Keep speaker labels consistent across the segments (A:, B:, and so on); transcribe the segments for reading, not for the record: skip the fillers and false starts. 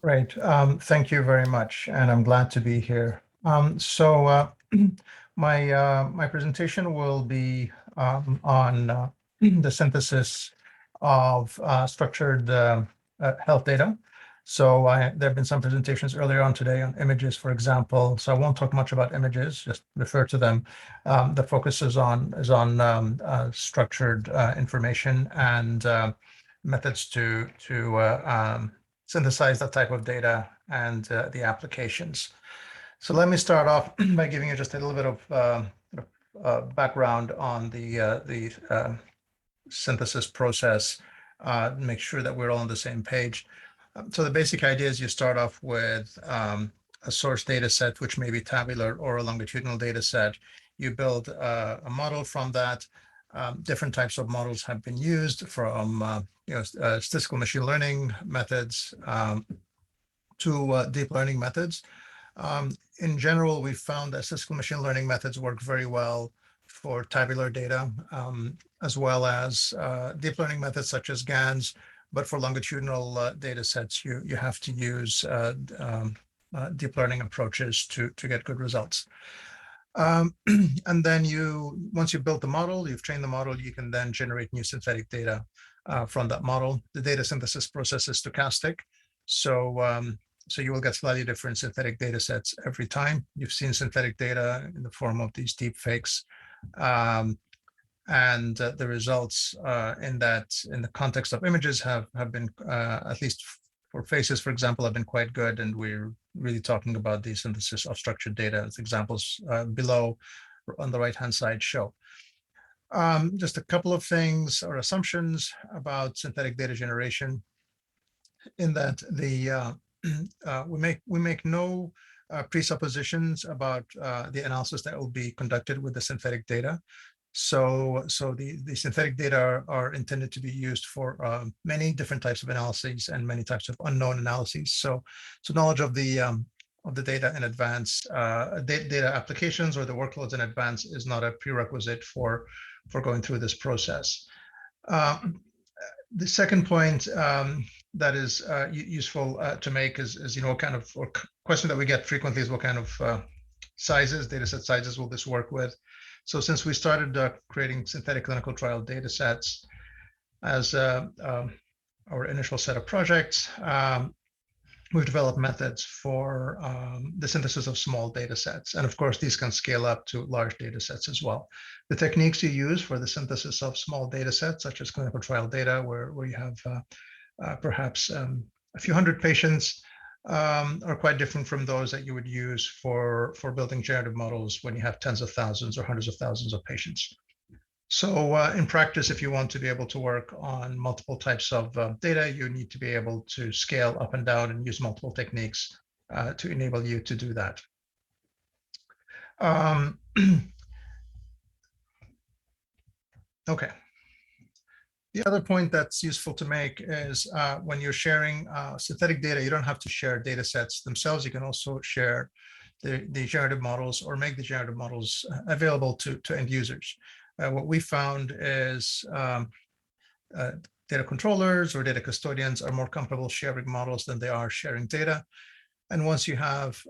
A: Great. Thank you very much, and I'm glad to be here. My presentation will be on the synthesis of structured health data. There have been some presentations earlier on today on images, for example. So I won't talk much about images; just refer to them. The focus is on structured information and methods to synthesize that type of data and the applications. So let me start off by giving you just a little bit of background on the synthesis process, make sure that we're all on the same page. So the basic idea is you start off with a source data set, which may be tabular or a longitudinal data set. You build a model from that. Different types of models have been used from statistical machine learning methods to deep learning methods. In general, we've found that statistical machine learning methods work very well for tabular data, as well as deep learning methods such as GANs. But for longitudinal data sets, you have to use deep learning approaches to get good results. And then once you've built the model, you've trained the model, you can then generate new synthetic data from that model. The data synthesis process is stochastic. So you will get slightly different synthetic data sets every time. You've seen synthetic data in the form of these deep fakes. And the results in the context of images have been, at least for faces, for example, have been quite good. And we're really talking about the synthesis of structured data, as examples below on the right-hand side show. Just a couple of things or assumptions about synthetic data generation, in that we make no presuppositions about the analysis that will be conducted with the synthetic data. So the synthetic data are intended to be used for many different types of analyses and many types of unknown analyses. So knowledge of the data in advance, data applications or the workloads in advance is not a prerequisite for going through this process. The second point that is useful to make is what kind of question that we get frequently is what kind of sizes, data set sizes will this work with? So since we started creating synthetic clinical trial data sets as our initial set of projects, we've developed methods for the synthesis of small data sets. And of course, these can scale up to large data sets as well. The techniques you use for the synthesis of small data sets, such as clinical trial data, where you have perhaps a few hundred patients, are quite different from those that you would use for building generative models when you have tens of thousands or hundreds of thousands of patients. So in practice, if you want to be able to work on multiple types of data, you need to be able to scale up and down and use multiple techniques to enable you to do that. Okay. The other point that's useful to make is when you're sharing synthetic data, you don't have to share data sets themselves. You can also share the generative models or make the generative models available to end users. What we found is data controllers or data custodians are more comfortable sharing models than they are sharing data. And once you have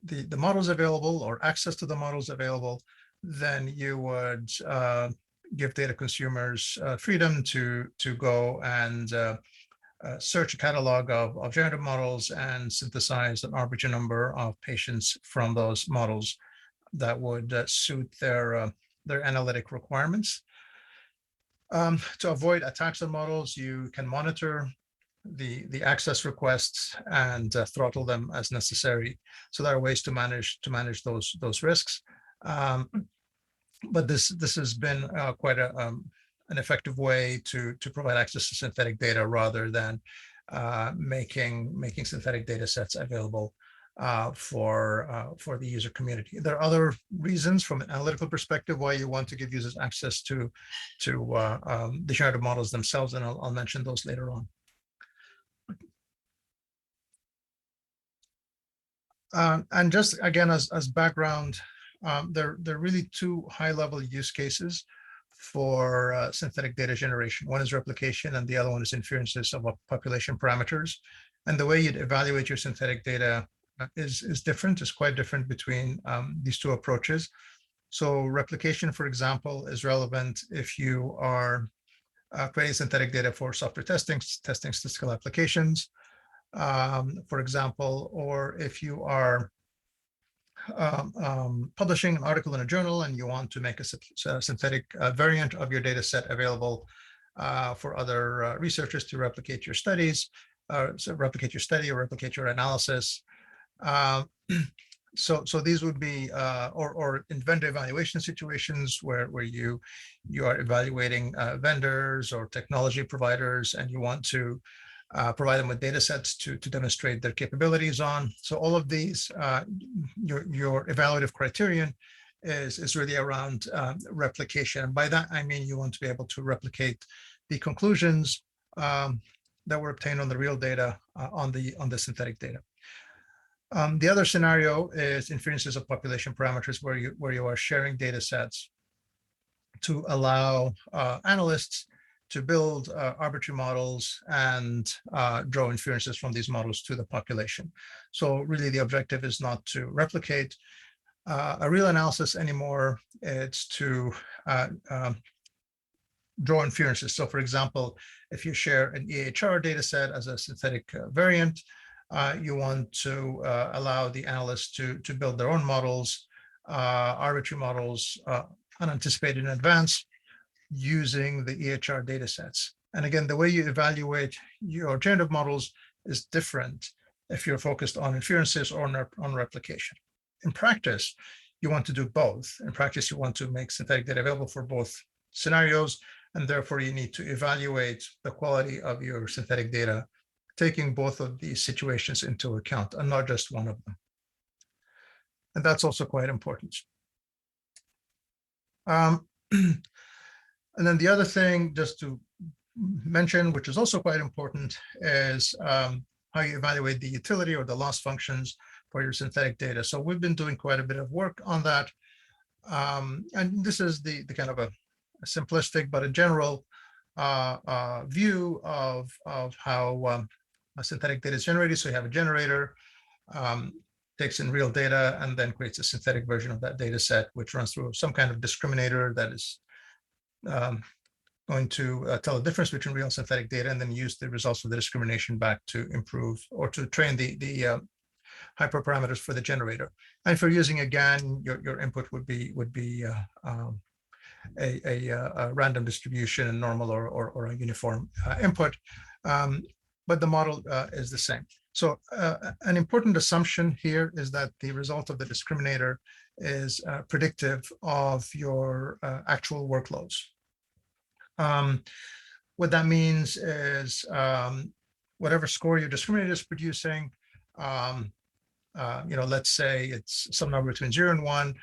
A: the models available or access to the models available, then you would give data consumers freedom to go and search a catalog of generative models and synthesize an arbitrary number of patients from those models that would suit their analytic requirements. To avoid attacks on models, you can monitor the access requests and throttle them as necessary. So there are ways to manage those risks. But this has been quite an effective way to provide access to synthetic data rather than making synthetic data sets available for the user community. There are other reasons from an analytical perspective why you want to give users access to the generative models themselves, and I'll mention those later on. And just again, as background, there are really two high-level use cases for synthetic data generation. One is replication, and the other one is inferences of population parameters. And the way you'd evaluate your synthetic data is different, is quite different between these two approaches. So replication, for example, is relevant if you are creating synthetic data for software testing statistical applications, for example, or if you are publishing an article in a journal and you want to make a synthetic variant of your data set available for other researchers to replicate your studies, so replicate your study or replicate your analysis. So these would be, or in vendor evaluation situations where you are evaluating vendors or technology providers, and you want to provide them with data sets to demonstrate their capabilities on. So all of these, your evaluative criterion is really around replication. And by that, I mean you want to be able to replicate the conclusions that were obtained on the real data on the synthetic data. The other scenario is inferences of population parameters where you are sharing data sets to allow analysts to build arbitrary models and draw inferences from these models to the population. So really the objective is not to replicate a real analysis anymore, it's to draw inferences. So for example, if you share an EHR data set as a synthetic variant, you want to allow the analysts to build their own models, arbitrary models, unanticipated in advance, using the EHR data sets. And again, the way you evaluate your generative models is different if you're focused on inferences or on replication. In practice, you want to do both. In practice, you want to make synthetic data available for both scenarios, and therefore you need to evaluate the quality of your synthetic data, taking both of these situations into account and not just one of them. And that's also quite important. And then the other thing, just to mention, which is also quite important, is how you evaluate the utility or the loss functions for your synthetic data. So we've been doing quite a bit of work on that. And this is the kind of a simplistic but a general view of how a synthetic data is generated. So you have a generator, takes in real data, and then creates a synthetic version of that data set, which runs through some kind of discriminator that is going to tell the difference between real and synthetic data, and then use the results of the discrimination back to improve or to train the hyperparameters for the generator. And if you're using a GAN, your input would be a random distribution, a normal or a uniform input, but the model is the same. So an important assumption here is that the result of the discriminator is predictive of your actual workloads. What that means is whatever score your discriminator is producing, let's say it's some number between 0 and 1,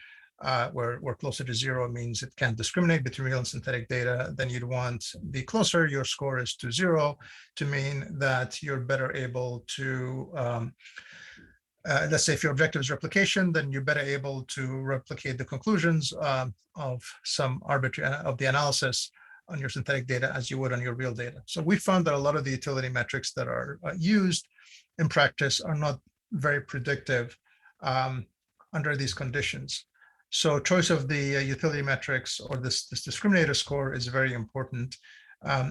A: where closer to 0 means it can't discriminate between real and synthetic data. Then you'd want the closer your score is to 0 to mean that you're better able to, let's say if your objective is replication, then you're better able to replicate the conclusions of some arbitrary of the analysis on your synthetic data as you would on your real data. So we found that a lot of the utility metrics that are used in practice are not very predictive under these conditions. So choice of the utility metrics or this discriminator score is very important,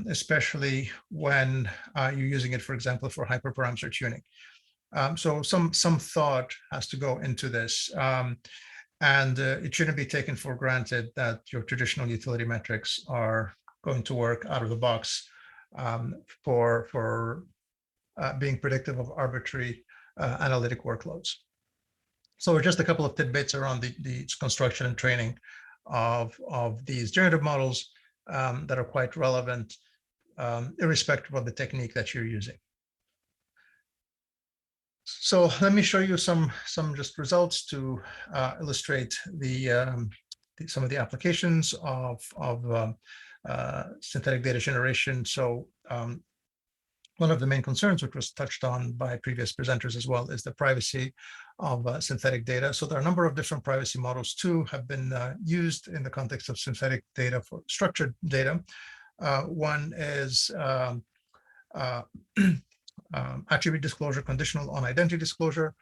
A: especially when you're using it, for example, for hyperparameter tuning. So some thought has to go into this. And it shouldn't be taken for granted that your traditional utility metrics are going to work out of the box for being predictive of arbitrary analytic workloads. So just a couple of tidbits around the construction and training of these generative models that are quite relevant, irrespective of the technique that you're using. So let me show you some just results to illustrate some of the applications of synthetic data generation. So one of the main concerns, which was touched on by previous presenters as well, is the privacy of synthetic data. So there are a number of different privacy models too have been used in the context of synthetic data for structured data. One is attribute disclosure, conditional on identity disclosure.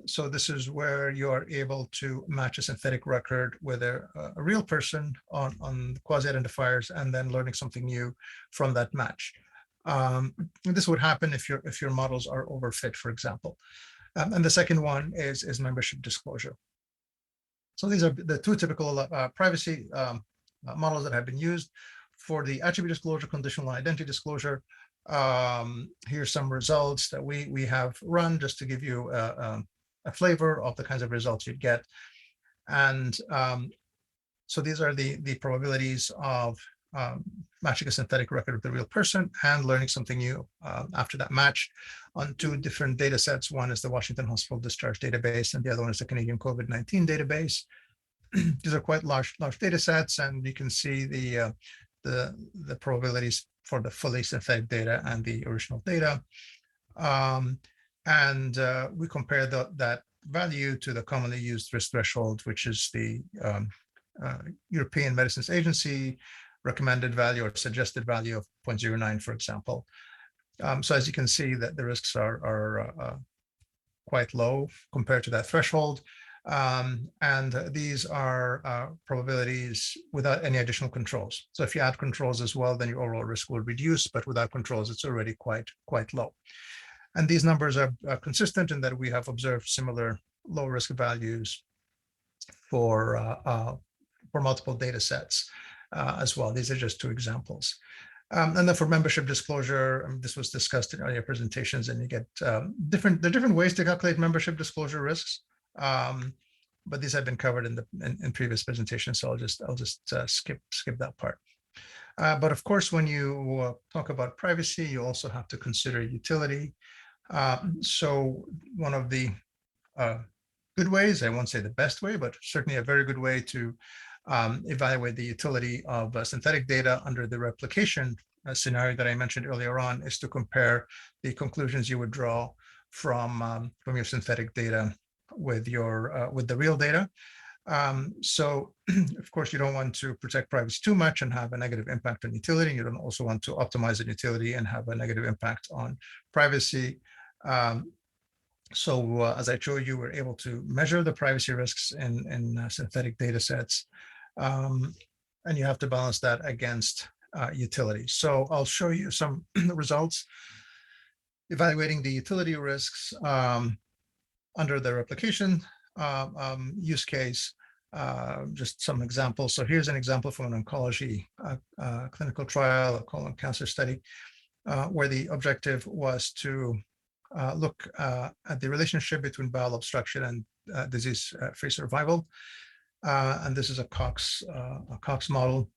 A: So this is where you are able to match a synthetic record with a real person on quasi-identifiers and then learning something new from that match. This would happen if your models are overfit, for example. And the second one is membership disclosure. So these are the two typical privacy models that have been used. For the attribute disclosure, conditional identity disclosure, here's some results that we have run just to give you a flavor of the kinds of results you'd get. And so these are the probabilities of matching a synthetic record with a real person and learning something new after that match on two different data sets. One is the Washington Hospital Discharge Database, and the other one is the Canadian COVID-19 database. These are quite large data sets, and you can see the probabilities for the fully synthetic data and the original data. We compare that value to the commonly used risk threshold, which is the European Medicines Agency recommended value or suggested value of 0.09, for example. So as you can see, that the risks are quite low compared to that threshold. And these are probabilities without any additional controls. So if you add controls as well, then your overall risk will reduce, but without controls, it's already quite low. And these numbers are consistent in that we have observed similar low risk values for multiple data sets as well. These are just two examples. And then for membership disclosure, this was discussed in earlier presentations, and you get there are different ways to calculate membership disclosure risks. But these have been covered in previous presentations, so I'll just skip that part. But of course, when you talk about privacy, you also have to consider utility. So one of the good ways, I won't say the best way, but certainly a very good way to evaluate the utility of synthetic data under the replication scenario that I mentioned earlier on is to compare the conclusions you would draw from your synthetic data with the real data. So of course, you don't want to protect privacy too much and have a negative impact on utility. You don't also want to optimize the utility and have a negative impact on privacy. So as I showed you, we're able to measure the privacy risks in synthetic data sets. And you have to balance that against utility. So I'll show you some results evaluating the utility risks under the replication use case. Just some examples. So here's an example from an oncology clinical trial, a colon cancer study, where the objective was to look at the relationship between bowel obstruction and disease-free survival. And this is a Cox model.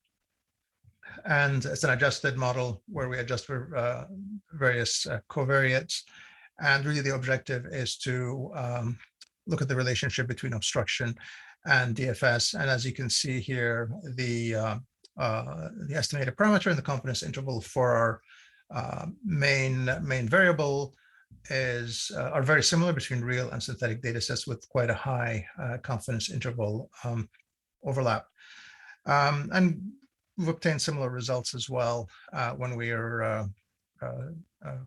A: And it's an adjusted model where we adjust for various covariates. And really the objective is to look at the relationship between obstruction and DFS. And as you can see here, the estimated parameter and the confidence interval for our main variable are very similar between real and synthetic data sets with quite a high confidence interval overlap. And we've obtained similar results as well when we are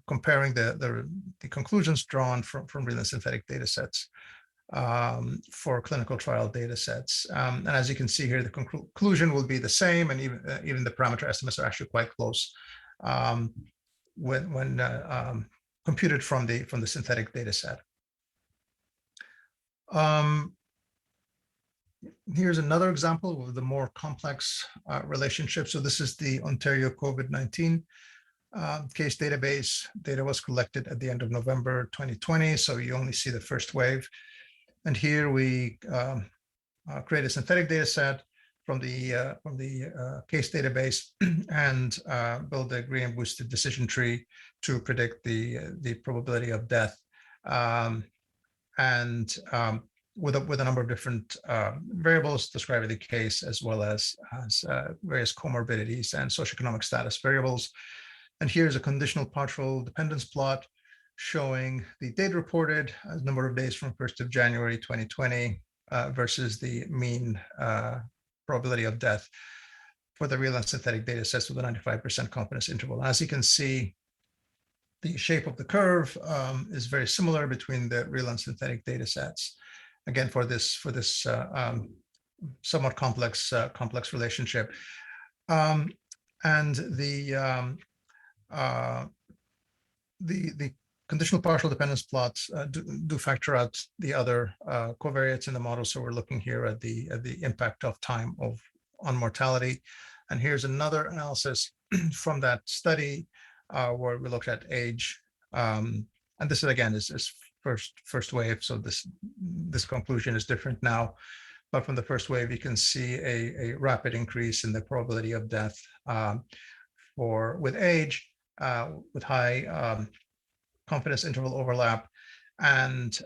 A: comparing the conclusions drawn from real and synthetic data sets for clinical trial data sets. And as you can see here, the conclusion will be the same, and even the parameter estimates are actually quite close when computed from the synthetic data set. Here's another example of the more complex relationship. So this is the Ontario COVID-19 case database. Data was collected at the end of November 2020, so you only see the first wave. And here we create a synthetic data set from the case database and build a gradient boosted decision tree to predict the probability of death, with a number of different variables describing the case, as well as various comorbidities and socioeconomic status variables. And here's a conditional partial dependence plot showing the data reported as number of days from 1st of January 2020 versus the mean probability of death for the real and synthetic data sets with a 95% confidence interval. As you can see, The shape of the curve is very similar between the real and synthetic data sets. Again, for this somewhat complex relationship. And the conditional partial dependence plots do factor out the other covariates in the model. So we're looking here at the impact of time on mortality. And here's another analysis from that study where we looked at age. And this is, again, is first wave. So this conclusion is different now. But from the first wave, you can see a rapid increase in the probability of death with age, with high confidence interval overlap, and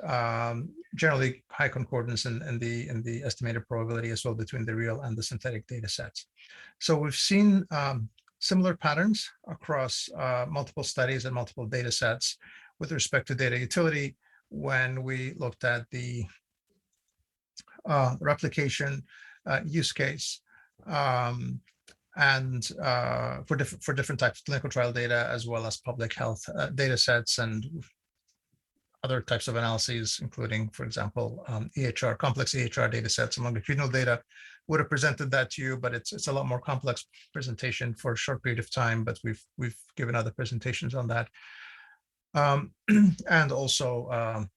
A: generally high concordance in the estimated probability as well between the real and the synthetic data sets. So we've seen similar patterns across multiple studies and multiple data sets with respect to data utility when we looked at the replication use case and for different types of clinical trial data, as well as public health data sets and other types of analyses, including, for example, EHR, complex EHR data sets and longitudinal data. Would have presented that to you, but it's a lot more complex presentation for a short period of time, but we've given other presentations on that. And also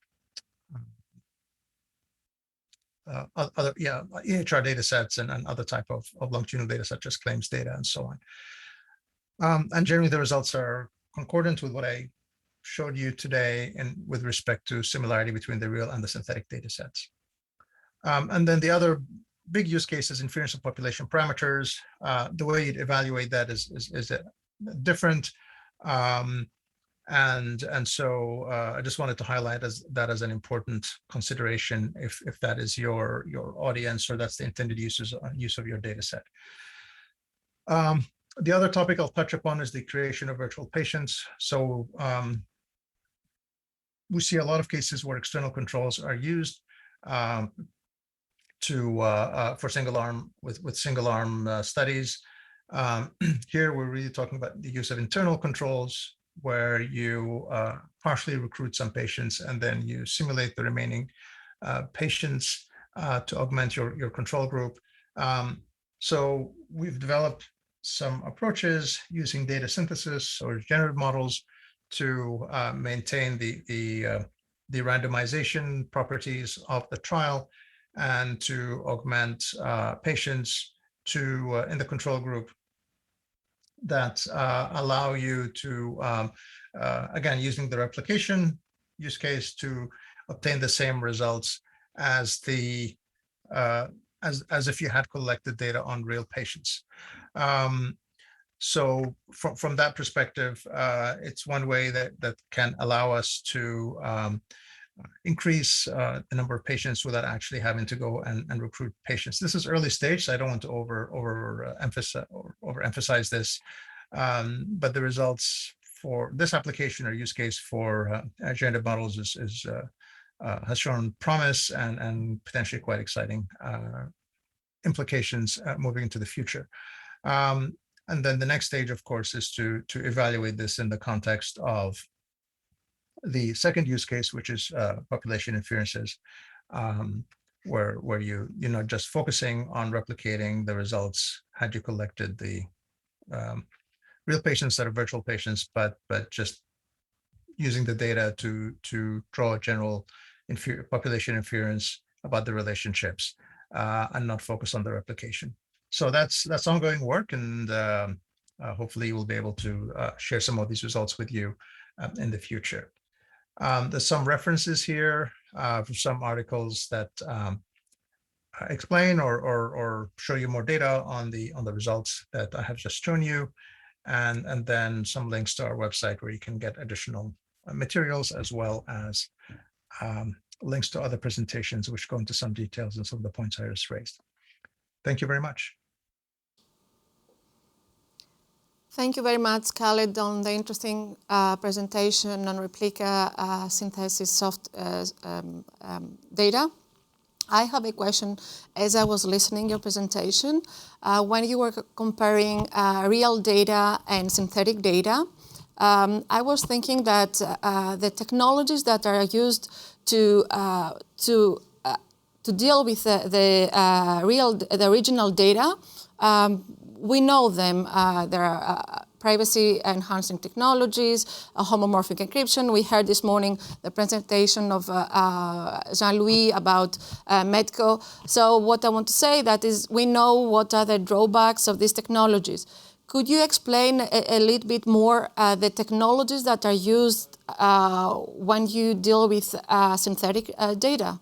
A: other EHR data sets and other type of longitudinal data such as claims data and so on. And generally the results are concordant with what I showed you today and with respect to similarity between the real and the synthetic data sets. And then the other big use case is inference of population parameters. The way you'd evaluate that is different. And so I just wanted to highlight that as an important consideration if that is your audience or that's the intended use of your data set. The other topic I'll touch upon is the creation of virtual patients. So we see a lot of cases where external controls are used for single arm with single arm studies. Here we're really talking about the use of internal controls, where you partially recruit some patients and then you simulate the remaining patients to augment your control group. So we've developed some approaches using data synthesis or generative models to maintain the randomization properties of the trial and to augment patients in the control group that allow you to, again, using the replication use case to obtain the same results as as if you had collected data on real patients. So from that perspective, it's one way that can allow us to increase the number of patients without actually having to go and recruit patients. This is early stage, so I don't want to overemphasize this, but the results for this application or use case for generative models has shown promise and potentially quite exciting implications moving into the future. And then the next stage, of course, is to evaluate this in the context of the second use case, which is population inferences, where you're not just focusing on replicating the results had you collected the real patients that are virtual patients, but just using the data to draw a general population inference about the relationships and not focus on the replication. So that's ongoing work, and hopefully we'll be able to share some of these results with you in the future. There's some references here for some articles that explain or show you more data on the results that I have just shown you, and then some links to our website where you can get additional materials, as well as links to other presentations which go into some details and some of the points I just raised. Thank you very much.
B: Thank you very much, Khaled, on the interesting presentation on Replica synthesis soft data. I have a question. As I was listening to your presentation, when you were comparing real data and synthetic data, I was thinking that the technologies that are used to deal with the original data, we know them. There are privacy-enhancing technologies, homomorphic encryption. We heard this morning the presentation of Jean-Louis about Medco. So what I want to say that is we know what are the drawbacks of these technologies. Could you explain a little bit more the technologies that are used when you deal with synthetic data?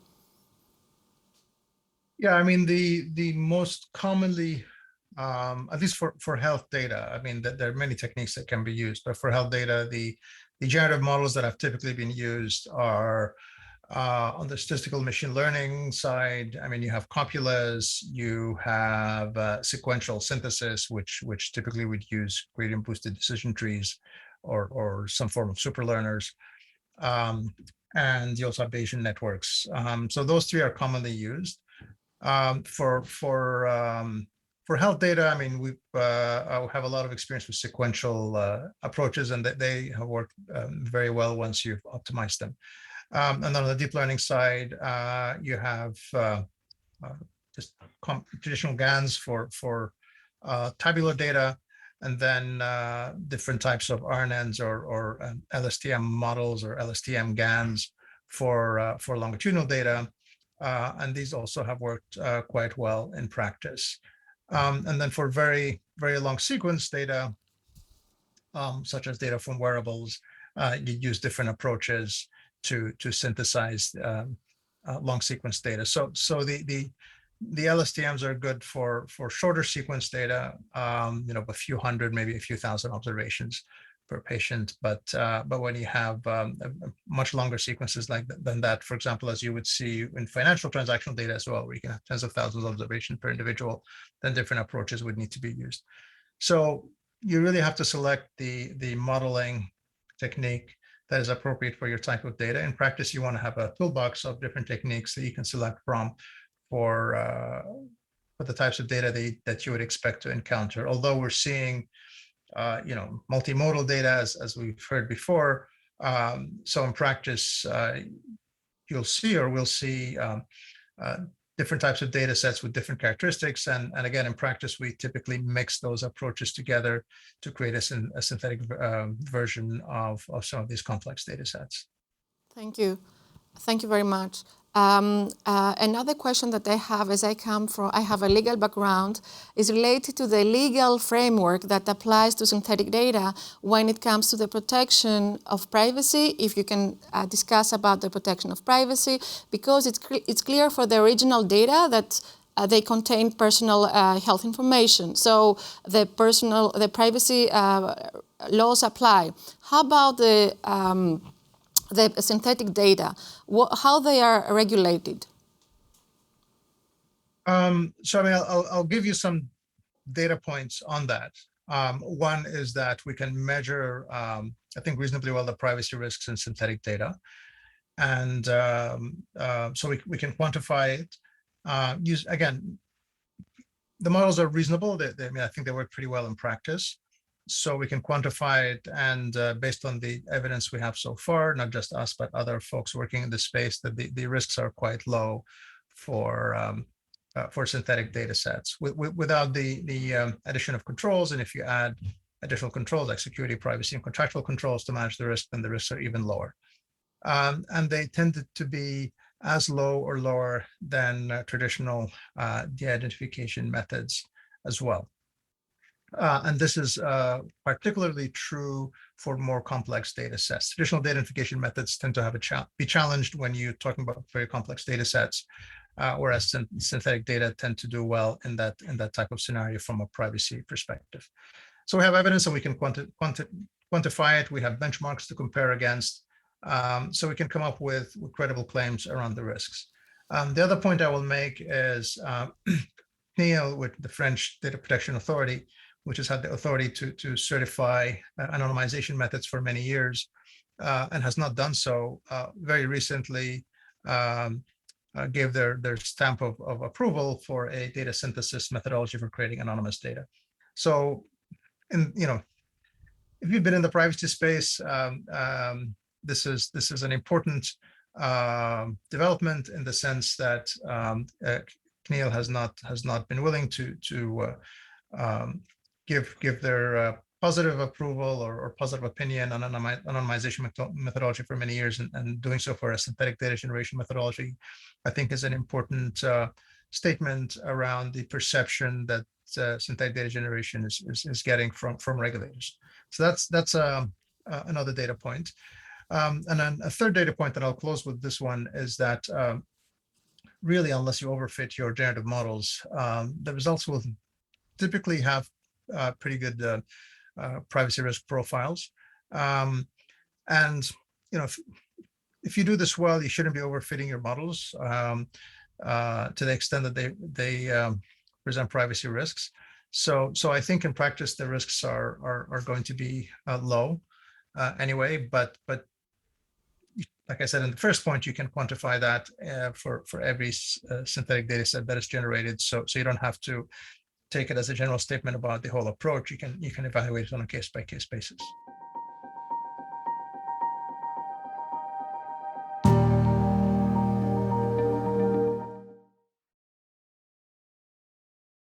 A: Yeah, I mean, the most commonly, at least for health data, I mean, there are many techniques that can be used, but for health data, the generative models that have typically been used are on the statistical machine learning side. I mean, you have copulas, you have sequential synthesis, which typically would use gradient boosted decision trees or some form of superlearners. And you also have Bayesian networks. So those three are commonly used. For health data, I mean, I have a lot of experience with sequential approaches, and they have worked very well once you've optimized them. And then on the deep learning side, you have just traditional GANs for tabular data, and then different types of RNNs or LSTM models or LSTM GANs for longitudinal data. And these also have worked quite well in practice. And then for very, very long sequence data, such as data from wearables, you use different approaches to synthesize long sequence data. So the LSTMs are good for shorter sequence data, a few hundred, maybe a few thousand observations per patient. But when you have much longer sequences than that, for example, as you would see in financial transactional data as well, where you can have tens of thousands of observations per individual, then different approaches would need to be used. So you really have to select the modeling technique that is appropriate for your type of data. In practice, you want to have a toolbox of different techniques that you can select from for the types of data that you would expect to encounter. Although we're seeing multimodal data, as we've heard before. So in practice, we'll see different types of data sets with different characteristics. And again, in practice, we typically mix those approaches together to create a synthetic version of some of these complex data sets.
B: Thank you. Thank you very much. Another question that I have, as I have a legal background, is related to the legal framework that applies to synthetic data when it comes to the protection of privacy. If you can discuss about the protection of privacy, because it's clear for the original data that they contain personal health information. So the privacy laws apply. How about the synthetic data, how they are regulated?
A: So I mean, I'll give you some data points on that. One is that we can measure, I think, reasonably well the privacy risks in synthetic data. And so we can quantify it. Again, the models are reasonable. I think they work pretty well in practice. So we can quantify it, and based on the evidence we have so far, not just us, but other folks working in the space, that the risks are quite low for synthetic data sets without the addition of controls. And if you add additional controls like security, privacy, and contractual controls to manage the risk, then the risks are even lower. And they tended to be as low or lower than traditional de-identification methods as well. And this is particularly true for more complex data sets. Traditional data identification methods tend to have be challenged when you're talking about very complex data sets, whereas synthetic data tend to do well in that type of scenario from a privacy perspective. So we have evidence and we can quantify it. We have benchmarks to compare against, so we can come up with credible claims around the risks. The other point I will make is CNIL, with the French Data Protection Authority, which has had the authority to certify anonymization methods for many years, and has not done so, very recently gave their stamp of approval for a data synthesis methodology for creating anonymous data. So, if you've been in the privacy space, this is an important development in the sense that CNIL has not been willing to give their positive approval or positive opinion on anonymization methodology for many years, and doing so for a synthetic data generation methodology, I think, is an important statement around the perception that synthetic data generation is getting from regulators. So that's another data point. And then a third data point that I'll close with this one is that really, unless you overfit your generative models, the results will typically have pretty good privacy risk profiles. And if you do this well, you shouldn't be overfitting your models to the extent that they present privacy risks. So I think in practice the risks are going to be low anyway. But like I said in the first point, you can quantify that for every synthetic data set that is generated. So you don't have to take it as a general statement about the whole approach. You can evaluate it on a case-by-case basis.